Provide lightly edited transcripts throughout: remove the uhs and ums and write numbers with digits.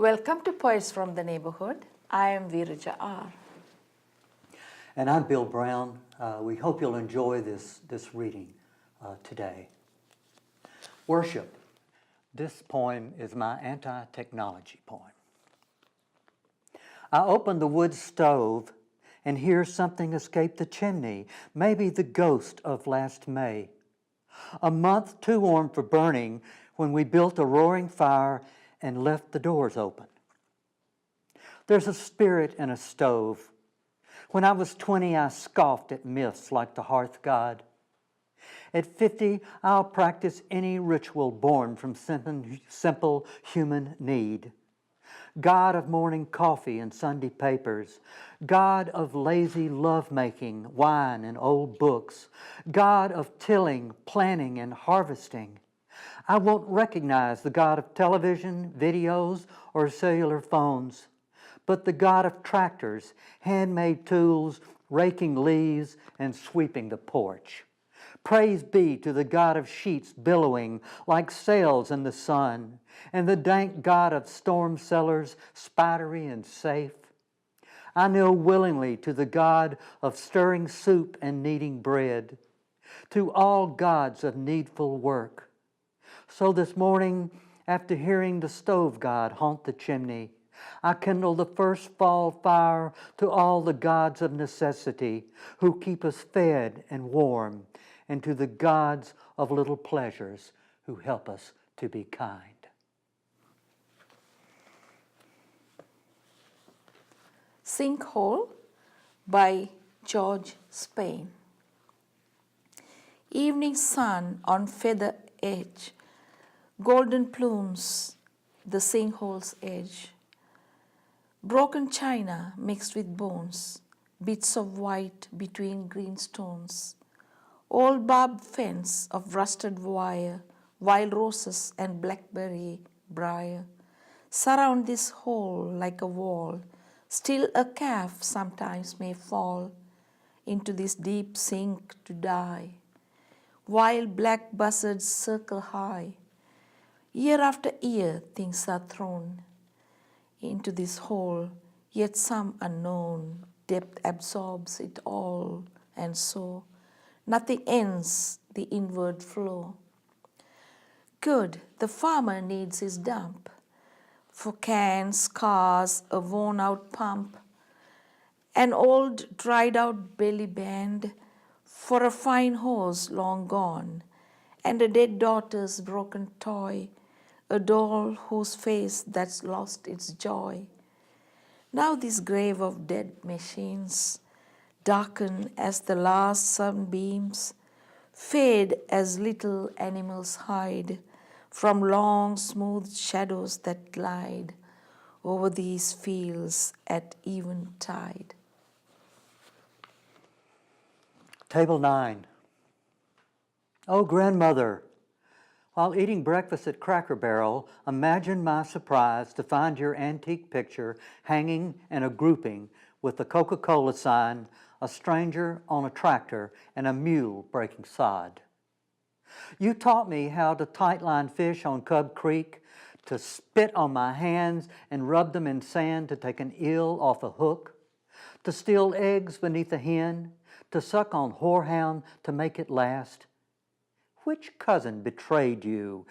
Welcome to Poets from the Neighborhood. I am VeerajaR. And I'm Bill Brown. We hope you'll enjoy this reading today. Worship. This poem is my anti-technology poem. I open the wood stove and hear something escape the chimney, maybe the ghost of last May. A month too warm for burning when we built a roaring fire and left the doors open. There's a spirit in a stove. When I was 20, I scoffed at myths like the hearth god. At 50, I'll practice any ritual born from simple human need. God of morning coffee and Sunday papers, God of lazy lovemaking, wine and old books, God of tilling, planting, and harvesting. I won't recognize the God of television, videos, or cellular phones, but the God of tractors, handmade tools, raking leaves, and sweeping the porch. Praise be to the God of sheets billowing like sails in the sun, and the dank God of storm cellars, spidery and safe. I kneel willingly to the God of stirring soup and kneading bread, to all gods of needful work. So this morning, after hearing the stove god haunt the chimney, I kindle the first fall fire to all the gods of necessity who keep us fed and warm, and to the gods of little pleasures who help us to be kind. Sinkhole by George Spain. Evening sun on feather edge, golden plumes, the sinkhole's edge. Broken china mixed with bones, bits of white between green stones. Old barbed fence of rusted wire, wild roses and blackberry briar surround this hole like a wall. Still a calf sometimes may fall into this deep sink to die. Wild black buzzards circle high. Year after year things are thrown into this hole, yet some unknown depth absorbs it all, and so nothing ends the inward flow. Good, the farmer needs his dump, for cans, cars, a worn-out pump, an old dried-out belly band, for a fine horse long gone, and a dead daughter's broken toy, a doll whose face that's lost its joy. Now this grave of dead machines darken as the last sunbeams, fade as little animals hide from long smooth shadows that glide over these fields at eventide. Table 9. Oh, grandmother, while eating breakfast at Cracker Barrel, imagine my surprise to find your antique picture hanging in a grouping with the Coca-Cola sign, a stranger on a tractor, and a mule breaking sod. You taught me how to tightline fish on Cub Creek, to spit on my hands and rub them in sand to take an eel off a hook, to steal eggs beneath a hen, to suck on horehound to make it last. Which cousin betrayed you?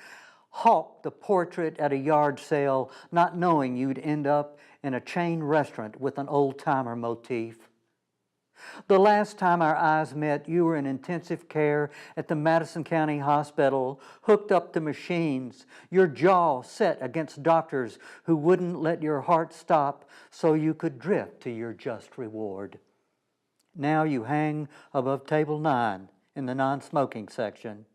Hawked the portrait at a yard sale, not knowing you'd end up in a chain restaurant with an old-timer motif. The last time our eyes met, you were in intensive care at the Madison County Hospital, hooked up to machines, your jaw set against doctors who wouldn't let your heart stop so you could drift to your just reward. Now you hang above table 9 in the non-smoking section.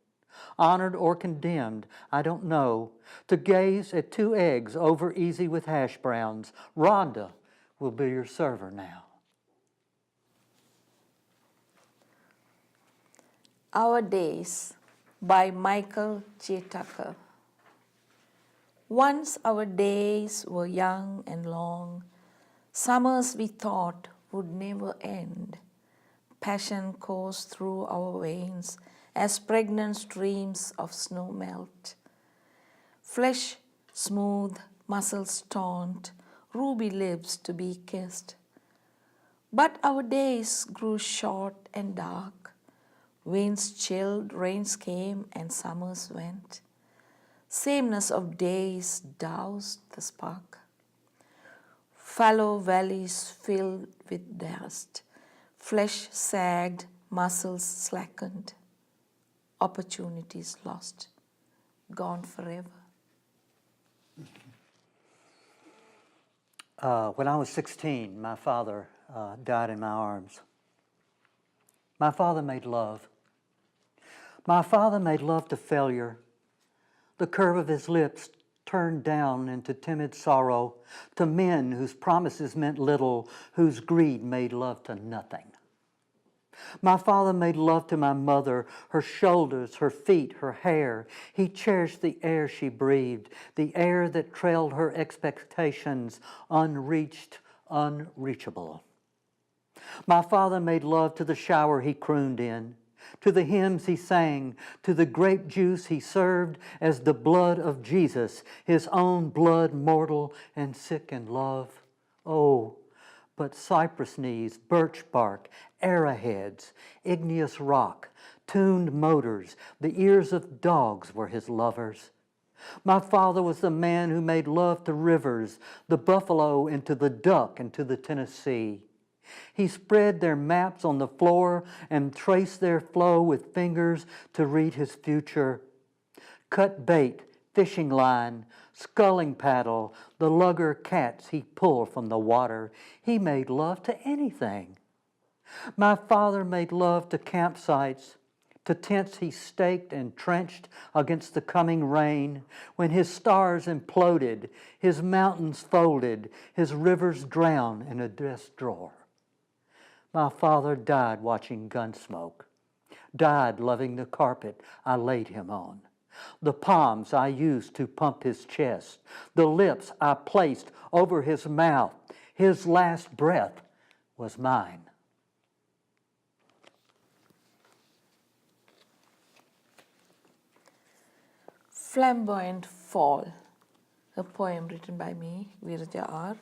Honored or condemned, I don't know, to gaze at 2 eggs over easy with hash browns. Rhonda will be your server now. Our Days by Michael J. Tucker. Once our days were young and long, summers we thought would never end. Passion coursed through our veins as pregnant streams of snow melt. Flesh smooth, muscles taunt, ruby lips to be kissed. But our days grew short and dark. Winds chilled, rains came, and summers went. Sameness of days doused the spark. Fallow valleys filled with dust. Flesh sagged, muscles slackened. Opportunities lost, gone forever. When I was 16, my father died in my arms. My father made love. My father made love to failure. The curve of his lips turned down into timid sorrow, to men whose promises meant little, whose greed made love to nothing. My father made love to my mother, her shoulders, her feet, her hair. He cherished the air she breathed, the air that trailed her expectations, unreached, unreachable. My father made love to the shower he crooned in, to the hymns he sang, to the grape juice he served as the blood of Jesus, his own blood mortal and sick in love. Oh, but cypress knees, birch bark, arrowheads, igneous rock, tuned motors, the ears of dogs were his lovers. My father was the man who made love to rivers, the buffalo into the duck into the Tennessee. He spread their maps on the floor and traced their flow with fingers to read his future. Cut bait, fishing line, sculling paddle, the lugger cats he pulled from the water. He made love to anything. My father made love to campsites, to tents he staked and trenched against the coming rain, when his stars imploded, his mountains folded, his rivers drowned in a desk drawer. My father died watching Gunsmoke, died loving the carpet I laid him on, the palms I used to pump his chest, the lips I placed over his mouth. His last breath was mine. Flamboyant Fall, a poem written by me, VeerajaR.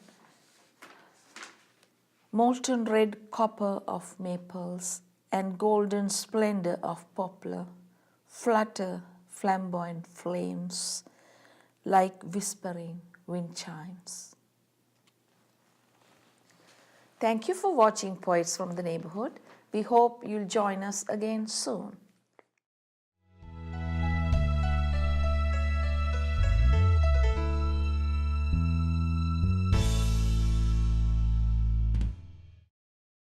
Molten red copper of maples and golden splendor of poplar flutter flamboyant flames like whispering wind chimes. Thank you for watching Poets from the Neighborhood. We hope you'll join us again soon.